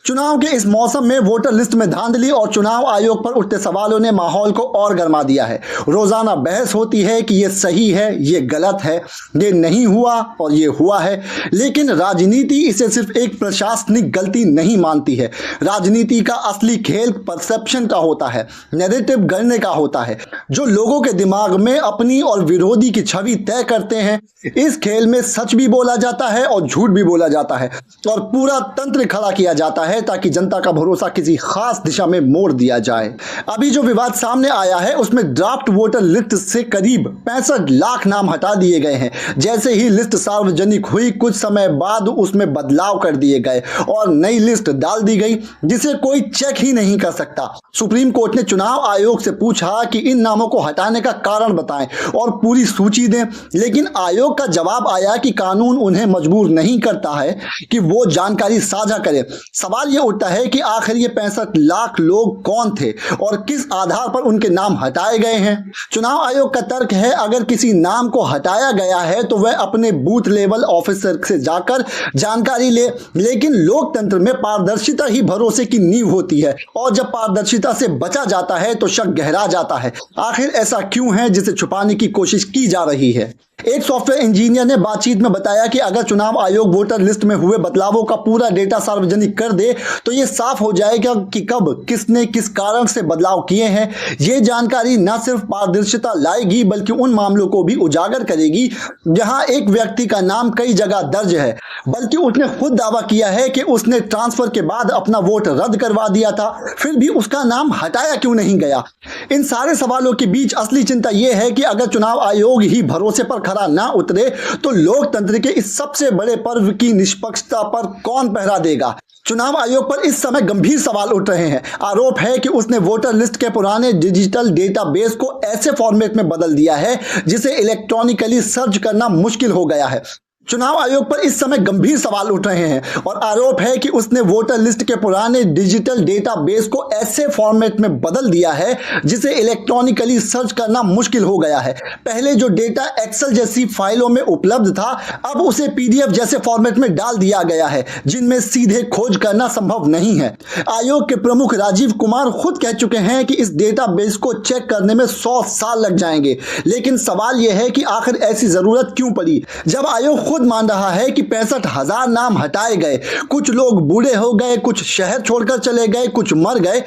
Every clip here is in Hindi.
चुनाव के इस मौसम में वोटर लिस्ट में धांधली और चुनाव आयोग पर उठते सवालों ने माहौल को और गर्मा दिया है। रोजाना बहस होती है कि ये सही है, ये गलत है, ये नहीं हुआ और ये हुआ है, लेकिन राजनीति इसे सिर्फ एक प्रशासनिक गलती नहीं मानती है। राजनीति का असली खेल परसेप्शन का होता है, नैरेटिव गढ़ने का होता है, जो लोगों के दिमाग में अपनी और विरोधी की छवि तय करते हैं। इस खेल में सच भी बोला जाता है और झूठ भी बोला जाता है और पूरा तंत्र खड़ा किया जाता है ताकि जनता का भरोसा किसी खास दिशा में मोड़ दिया जाए। अभी जो विवाद सामने आया है उसमें ड्राफ्ट वोटर लिस्ट से करीब 65 लाख नाम हटा दिए गए हैं। जैसे ही लिस्ट सार्वजनिक हुई कुछ समय बाद उसमें बदलाव कर दिए गए और नई लिस्ट डाल दी गई जिसे कोई चेक ही नहीं कर सकता। सुप्रीम कोर्ट ने चुनाव आयोग से पूछा कि इन नामों को हटाने का कारण बताएं और पूरी सूची दें, लेकिन आयोग का जवाब आया कि कानून उन्हें मजबूर नहीं करता है कि वो जानकारी साझा करें। सवाल ये उठता है कि आखिर ये 65 लाख लोग कौन थे और किस आधार पर उनके नाम हटाए गए हैं। चुनाव आयोग का तर्क है अगर किसी नाम को हटाया गया है तो वह अपने बूथ लेवल ऑफिसर से जाकर जानकारी ले, लेकिन लोकतंत्र में पारदर्शिता ही भरोसे की नींव होती है और जब पारदर्शिता से बचा जाता है तो शक गहरा जाता है। आखिर ऐसा क्यों है जिसे छुपाने की कोशिश की जा रही है। एक सॉफ्टवेयर इंजीनियर ने बातचीत में बताया कि अगर चुनाव आयोग वोटर लिस्ट में हुए बदलावों का पूरा डेटा सार्वजनिक कर दे तो यह साफ हो जाएगा कि कब किसने किस कारण से बदलाव किए हैं। यह जानकारी न सिर्फ पारदर्शिता लाएगी बल्कि उन मामलों को भी उजागर करेगी जहां एक व्यक्ति का नाम कई जगह दर्ज है, बल्कि उसने खुद दावा किया है कि उसने ट्रांसफर के बाद अपना वोट रद्द करवा दिया था, फिर भी उसका नाम हटाया क्यों नहीं गया। इन सारे सवालों के बीच असली चिंता यह है कि अगर चुनाव आयोग ही भरोसे पर खरा ना उतरे तो लोकतंत्र के इस सबसे बड़े पर्व की निष्पक्षता पर कौन पहरा देगा। चुनाव आयोग पर इस समय गंभीर सवाल उठ रहे हैं। आरोप है कि उसने वोटर लिस्ट के पुराने डिजिटल डेटाबेस को ऐसे फॉर्मेट में बदल दिया है जिसे इलेक्ट्रॉनिकली सर्च करना मुश्किल हो गया है। चुनाव आयोग पर इस समय गंभीर सवाल उठ रहे हैं और आरोप है कि उसने वोटर लिस्ट के पुराने डिजिटल डेटाबेस को ऐसे फॉर्मेट में बदल दिया है जिसे इलेक्ट्रॉनिकली सर्च करना मुश्किल हो गया है। पहले जो डेटा एक्सेल जैसी फाइलों में उपलब्ध था अब उसे पीडीएफ जैसे फॉर्मेट में डाल दिया गया है जिनमें सीधे खोज करना संभव नहीं है। आयोग के प्रमुख राजीव कुमार खुद कह चुके हैं कि इस डेटाबेस को चेक करने में 100 साल लग जाएंगे, लेकिन सवाल यह है कि आखिर ऐसी जरूरत क्यों पड़ी जब आयोग खुद मान रहा है कि 65,000 नाम हटाए गए। कुछ लोग बूढ़े हो गए, कुछ शहर छोड़कर चले गए, कुछ मर गए,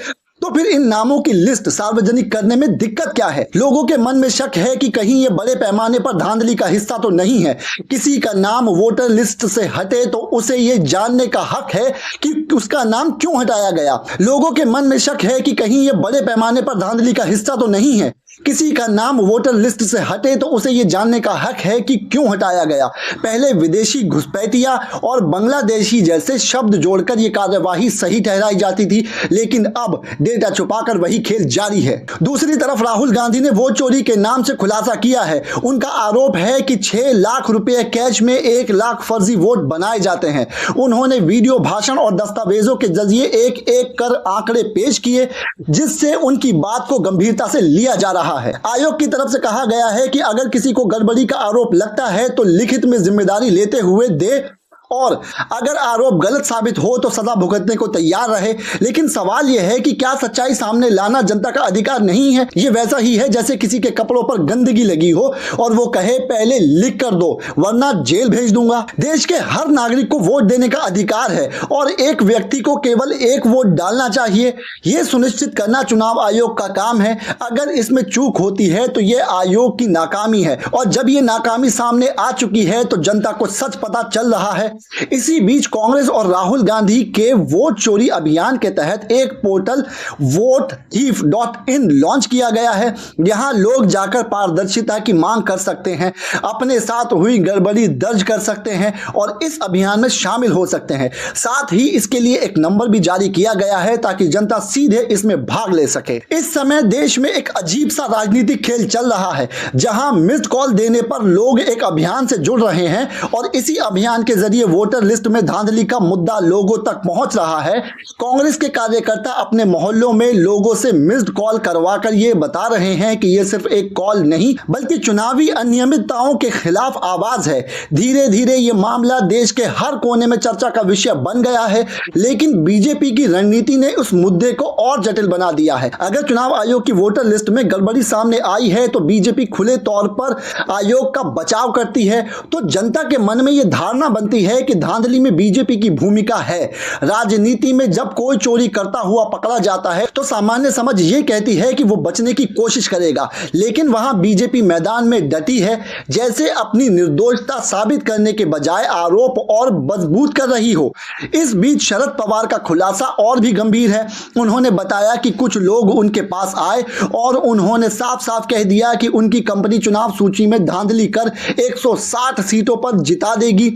तो फिर इन नामों की लिस्ट सार्वजनिक करने में दिक्कत क्या है। लोगों के मन में शक है कि कहीं ये बड़े पैमाने पर धांधली का हिस्सा तो नहीं है। किसी का नाम वोटर लिस्ट से हटे तो उसे ये जानने का हक है कि उसका नाम क्यों हटाया गया। लोगों के मन में शक है कि कहीं ये बड़े पैमाने पर धांधली का हिस्सा तो नहीं है। किसी का नाम वोटर लिस्ट से हटे तो उसे यह जानने का हक है कि क्यों हटाया गया। पहले विदेशी घुसपैठिया और बांग्लादेशी जैसे शब्द जोड़कर यह कार्यवाही सही ठहराई जाती थी, लेकिन अब डेटा छुपाकर वही खेल जारी है। दूसरी तरफ राहुल गांधी ने वोट चोरी के नाम से खुलासा किया है। उनका आरोप है कि 6 लाख रुपए कैश में 1 लाख फर्जी वोट बनाए जाते हैं। उन्होंने वीडियो, भाषण और दस्तावेजों के जरिए एक एक कर आंकड़े पेश किए जिससे उनकी बात को गंभीरता से लिया जा रहा है। आयोग की तरफ से कहा गया है कि अगर किसी को गड़बड़ी का आरोप लगता है तो लिखित में जिम्मेदारी लेते हुए दे और अगर आरोप गलत साबित हो तो सजा भुगतने को तैयार रहे। लेकिन सवाल यह है कि क्या सच्चाई सामने लाना जनता का अधिकार नहीं है। यह वैसा ही है जैसे किसी के कपड़ों पर गंदगी लगी हो और वो कहे पहले लिख कर दो वरना जेल भेज दूंगा। देश के हर नागरिक को वोट देने का अधिकार है और एक व्यक्ति को केवल एक वोट डालना चाहिए। यह सुनिश्चित करना चुनाव आयोग का काम है। अगर इसमें चूक होती है तो यह आयोग की नाकामी है और जब यह नाकामी सामने आ चुकी है तो जनता को सच पता चल रहा है। इसी बीच कांग्रेस और राहुल गांधी के वोट चोरी अभियान के तहत एक पोर्टल votethief.in लॉन्च किया गया है। यहां लोग जाकर पारदर्शिता की मांग कर सकते हैं, अपने साथ हुई गड़बड़ी दर्ज कर सकते हैं और इस अभियान में शामिल हो सकते हैं। साथ ही इसके लिए एक नंबर भी जारी किया गया है ताकि जनता सीधे इसमें भाग ले सके। इस समय देश में एक अजीब सा राजनीतिक खेल चल रहा है जहां मिस्ड कॉल देने पर लोग एक अभियान से जुड़ रहे हैं और इसी अभियान के जरिए वोटर लिस्ट में धांधली का मुद्दा लोगों तक पहुंच रहा है, कांग्रेस के कार्यकर्ता अपने मोहल्लों में लोगों से मिस्ड कॉल करवाकर ये बता रहे हैं कि ये सिर्फ एक कॉल नहीं बल्कि चुनावी अनियमितताओं के खिलाफ आवाज है। धीरे धीरे ये मामला देश के हर कोने में चर्चा का विषय बन गया है, लेकिन बीजेपी की रणनीति ने उस मुद्दे को और जटिल बना दिया है। अगर चुनाव आयोग की वोटर लिस्ट में गड़बड़ी सामने आई है तो बीजेपी खुले तौर पर आयोग का बचाव करती है, तो जनता के मन में यह धारणा बनती है कि धांधली में बीजेपी की भूमिका है। राजनीति में जब कोई चोरी करता हुआ पकड़ा जाता है तो सामान्य समझ यह कहती है कि वो बचने की कोशिश करेगा, लेकिन वहां बीजेपी मैदान में डटी है, जैसे अपनी निर्दोषता साबित करने के बजाय आरोप और मजबूत कर रही हो। इस बीच शरद पवार का खुलासा और भी गंभीर है। उन्होंने बताया कि कुछ लोग उनके पास आए और उन्होंने साफ साफ कह दिया कि उनकी कंपनी चुनाव सूची में धांधली कर 160 सीटों पर जिता देगी।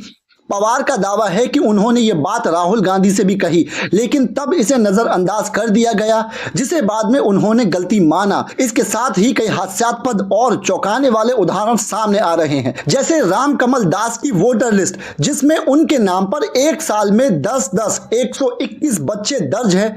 पवार का दावा है कि उन्होंने ये बात राहुल गांधी से भी कही, लेकिन तब इसे नजरअंदाज कर दिया गया, जिसे बाद में उन्होंने गलती माना। इसके साथ ही कई हास्यास्पद और चौंकाने वाले उदाहरण सामने आ रहे हैं, जैसे राम कमल दास की वोटर लिस्ट, जिसमें उनके नाम पर एक साल में 10-10 121 बच्चे दर्ज है।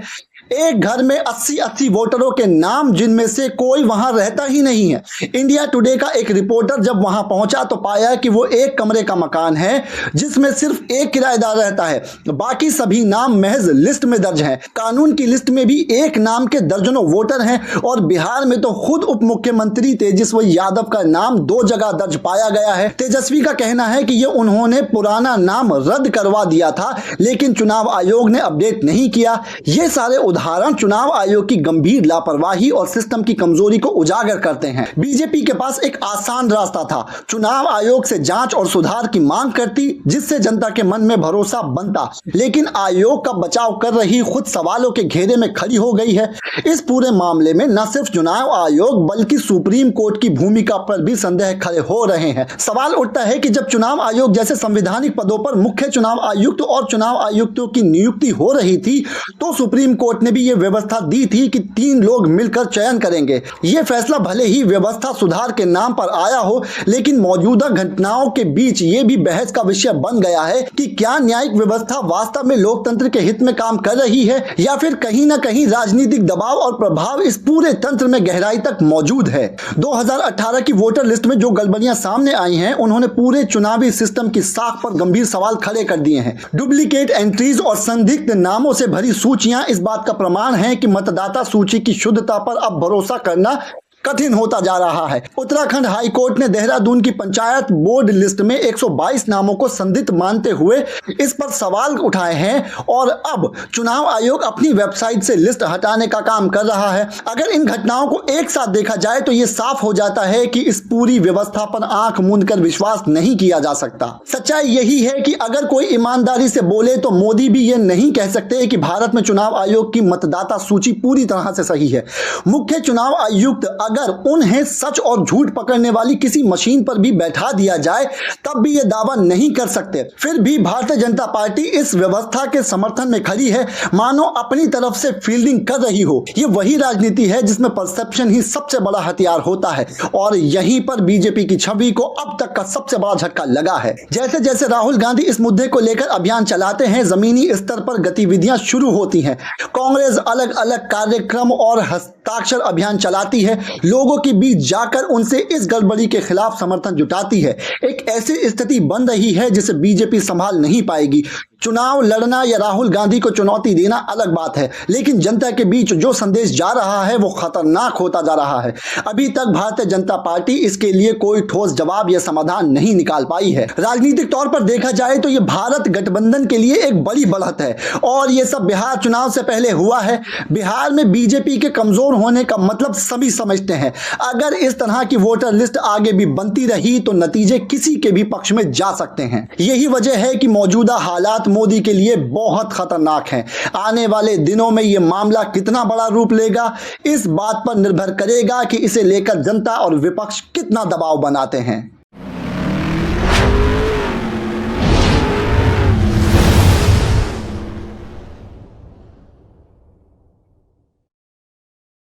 एक घर में 80-80 वोटरों के नाम, जिनमें से कोई वहां रहता ही नहीं है। इंडिया टुडे का एक रिपोर्टर जब वहां पहुंचा तो पाया कि वो एक कमरे का मकान है जिसमें सिर्फ एक किराएदार रहता है, बाकी सभी नाम महज लिस्ट में दर्ज हैं। कानून की लिस्ट में भी एक नाम के दर्जनों वोटर हैं और बिहार में तो खुद उप मुख्यमंत्री तेजस्वी यादव का नाम 2 जगह दर्ज पाया गया है। तेजस्वी का कहना है कि ये उन्होंने पुराना नाम रद्द करवा दिया था, लेकिन चुनाव आयोग ने अपडेट नहीं किया। ये सारे उदाहरण चुनाव आयोग की गंभीर लापरवाही और सिस्टम की कमजोरी को उजागर करते हैं। बीजेपी के पास एक आसान रास्ता था, चुनाव आयोग से जांच और सुधार की मांग करती, जिससे जनता के मन में भरोसा बनता, लेकिन आयोग का बचाव कर रही खुद सवालों के घेरे में खड़ी हो गई है। इस पूरे मामले में न सिर्फ चुनाव आयोग बल्कि सुप्रीम कोर्ट की भूमिका पर भी संदेह खड़े हो रहे हैं। सवाल उठता है कि जब चुनाव आयोग जैसे संवैधानिक पदों पर मुख्य चुनाव आयुक्त और चुनाव आयुक्तों की नियुक्ति हो रही थी, तो सुप्रीम कोर्ट ने भी यह व्यवस्था दी थी कि 3 लोग मिलकर चयन करेंगे। यह फैसला भले ही व्यवस्था सुधार के नाम पर आया हो, लेकिन मौजूदा घटनाओं के बीच यह भी बहस का विषय बन गया है कि क्या न्यायिक व्यवस्था वास्तव में लोकतंत्र के हित में काम कर रही है या फिर कहीं ना कहीं राजनीतिक दबाव और प्रभाव इस पूरे तंत्र में गहराई तक मौजूद है। 2018 की वोटर लिस्ट में जो गड़बड़ियां सामने आई हैं, उन्होंने पूरे चुनावी सिस्टम की साख पर गंभीर सवाल खड़े कर दिए हैं। डुप्लीकेट एंट्रीज और संदिग्ध नामों से भरी सूचियां इस बात का प्रमाण है कि मतदाता सूची की शुद्धता पर अब भरोसा करना कठिन होता जा रहा है। उत्तराखंड हाई कोर्ट ने देहरादून की पंचायत बोर्ड लिस्ट में 122 नामों को संदिग्ध मानते हुए इस पर सवाल उठाए हैं और अब चुनाव आयोग अपनी वेबसाइट से लिस्ट हटाने का काम कर रहा है। अगर इन घटनाओं को एक साथ देखा जाए तो यह साफ हो जाता है कि इस पूरी व्यवस्था पर आंख मूंद कर विश्वास नहीं किया जा सकता। सच्चाई यही है कि अगर कोई ईमानदारी से बोले तो मोदी भी यह नहीं कह सकते कि भारत में चुनाव आयोग की मतदाता सूची पूरी तरह से सही है। मुख्य चुनाव आयुक्त अगर उन्हें सच और झूठ पकड़ने वाली किसी मशीन पर भी बैठा दिया जाए तब भी यह दावा नहीं कर सकते। फिर भी भारतीय जनता पार्टी इस व्यवस्था के समर्थन में खड़ी है, मानो अपनी तरफ से फील्डिंग कर रही हो। यह वही राजनीति है जिसमें परसेप्शन ही सबसे बड़ा हथियार होता है और यहीं पर बीजेपी की छवि को अब तक का सबसे बड़ा झटका लगा है। जैसे जैसे राहुल गांधी इस मुद्दे को लेकर अभियान चलाते हैं, जमीनी स्तर पर गतिविधियां शुरू होती हैं। कांग्रेस अलग अलग कार्यक्रम और हस्ताक्षर अभियान चलाती है, लोगों के बीच जाकर उनसे इस गड़बड़ी के खिलाफ समर्थन जुटाती है। एक ऐसी स्थिति बन रही है जिसे बीजेपी संभाल नहीं पाएगी। चुनाव लड़ना या राहुल गांधी को चुनौती देना अलग बात है, लेकिन जनता के बीच जो संदेश जा रहा है वो खतरनाक होता जा रहा है। अभी तक भारतीय जनता पार्टी इसके लिए कोई ठोस जवाब या समाधान नहीं निकाल पाई है। राजनीतिक तौर पर देखा जाए तो ये भारत गठबंधन के लिए एक बड़ी बढ़त है और ये सब बिहार चुनाव से पहले हुआ है। बिहार में बीजेपी के कमजोर होने का मतलब सभी समझते हैं। अगर इस तरह की वोटर लिस्ट आगे भी बनती रही तो नतीजे किसी के भी पक्ष में जा सकते हैं। यही वजह है कि मौजूदा हालात मोदी के लिए बहुत खतरनाक हैं। आने वाले दिनों में यह मामला कितना बड़ा रूप लेगा, इस बात पर निर्भर करेगा कि इसे लेकर जनता और विपक्ष कितना दबाव बनाते हैं।